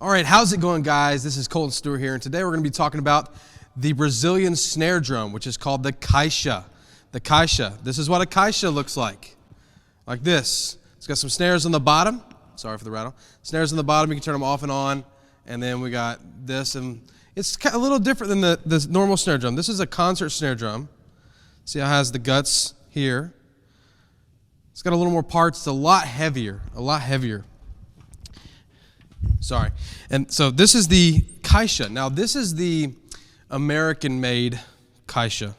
All right, how's it going, guys? This is Colton Stewart here, and today we're going to be talking about the Brazilian snare drum, which is called the Caixa. The Caixa. This is what a Caixa looks like this. It's got some snares on the bottom. Sorry for the rattle. Snares on the bottom, you can turn them off and on, and then we got this, and it's a little different than the normal snare drum. This is a concert snare drum. See how it has the guts here. It's got a little more parts. It's a lot heavier, Sorry. And so this is the Caixa. Now this is the American-made Caixa.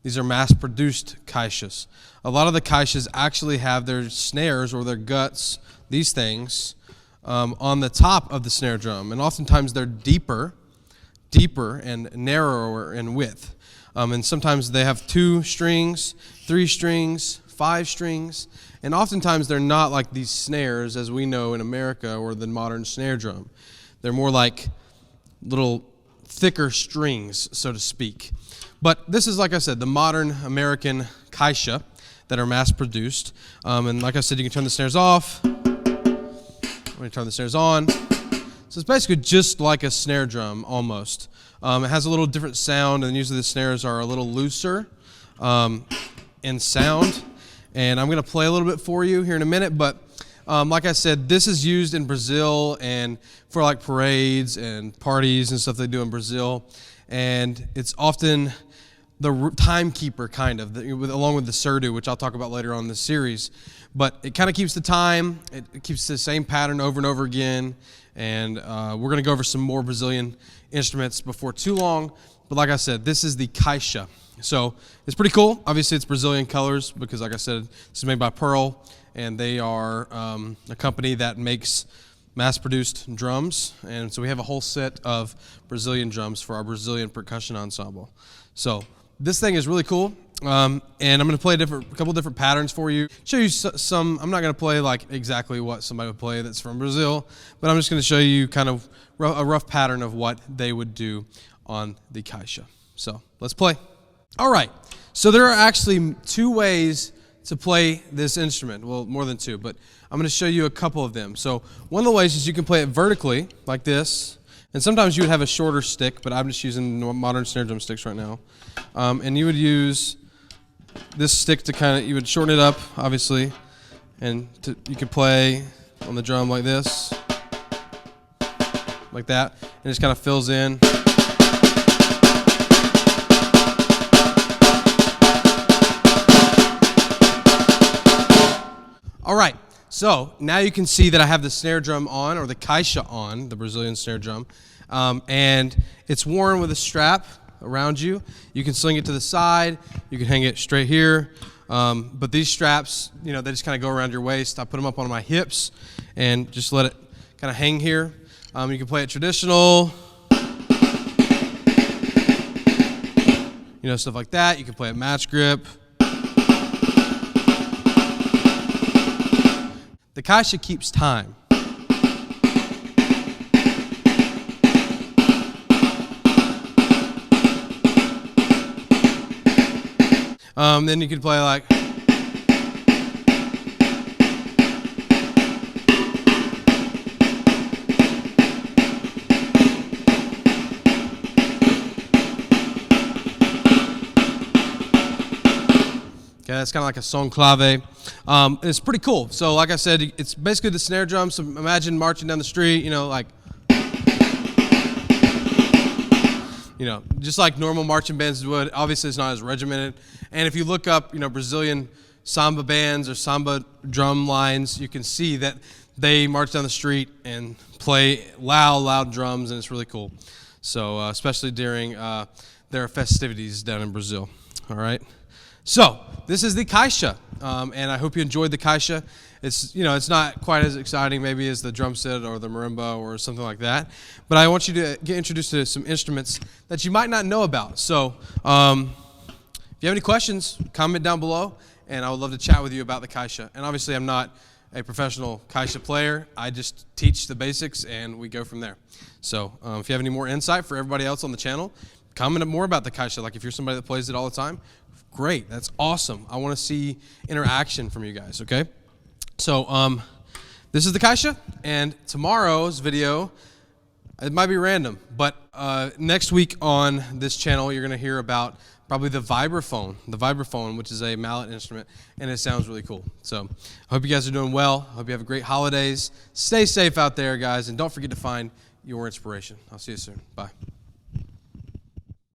These are mass-produced Caixas. A lot of the Caixas actually have their snares or their guts, these things, on the top of the snare drum. And oftentimes they're deeper and narrower in width. And sometimes they have 2 strings, 3 strings, 5 strings. And oftentimes they're not like these snares as we know in America or the modern snare drum. They're more like little thicker strings, so to speak. But this is, like I said, the modern American Caixa that are mass-produced. And like I said, you can turn the snares off. Let me turn the snares on. So it's basically just like a snare drum, almost. It has a little different sound, and usually the snares are a little looser in sound. And I'm going to play a little bit for you here in a minute, but like I said, this is used in Brazil and for like parades and parties and stuff they do in Brazil. And it's often the timekeeper, kind of, along with the surdo, which I'll talk about later on in this series. But it kind of keeps the time. It keeps the same pattern over and over again. And we're going to go over some more Brazilian instruments before too long. But like I said, this is the Caixa. So it's pretty cool. Obviously, it's Brazilian colors because, like I said, this is made by Pearl, and they are a company that makes mass-produced drums. And so we have a whole set of Brazilian drums for our Brazilian percussion ensemble. So this thing is really cool, and I'm going to play a couple different patterns for you. Show you some. I'm not going to play like exactly what somebody would play that's from Brazil, but I'm just going to show you kind of a rough pattern of what they would do on the Caixa. So let's play. All right, so there are actually 2 ways to play this instrument. Well, more than 2, but I'm going to show you a couple of them. So one of the ways is you can play it vertically, like this, and sometimes you would have a shorter stick, but I'm just using modern snare drum sticks right now. And you would use this stick to you would shorten it up, obviously, and you could play on the drum like this, like that, and it just kind of fills in. All right, so now you can see that I have the snare drum on, or the Caixa on, the Brazilian snare drum, and it's worn with a strap around you. You can sling it to the side, you can hang it straight here, but these straps, they just kind of go around your waist. I put them up on my hips and just let it kind of hang here. You can play it traditional, stuff like that. You can play it match grip. The Caixa keeps time. Then you could play like. Okay, that's kind of like a son clave. It's pretty cool. So like I said, it's basically the snare drum. So imagine marching down the street, just like normal marching bands would. Obviously, it's not as regimented. And if you look up, Brazilian samba bands or samba drum lines, you can see that they march down the street and play loud drums, and it's really cool. So especially during their festivities down in Brazil. All right. So this is the Caixa, and I hope you enjoyed the Caixa. It's not quite as exciting maybe as the drum set or the marimba or something like that, but I want you to get introduced to some instruments that you might not know about. So if you have any questions, comment down below, and I would love to chat with you about the Caixa. And obviously I'm not a professional Caixa player. I just teach the basics, and we go from there. So if you have any more insight for everybody else on the channel, comment more about the Caixa. Like if you're somebody that plays it all the time, great, that's awesome. I want to see interaction from you guys, okay? So this is the Caixa, and tomorrow's video It might be random, but next week on this channel, you're going to hear about probably the vibraphone, which is a mallet instrument, and it sounds really cool. So I hope you guys are doing well. I hope you have a great holidays. Stay safe out there, guys, and don't forget to find your inspiration. I'll see you soon. Bye.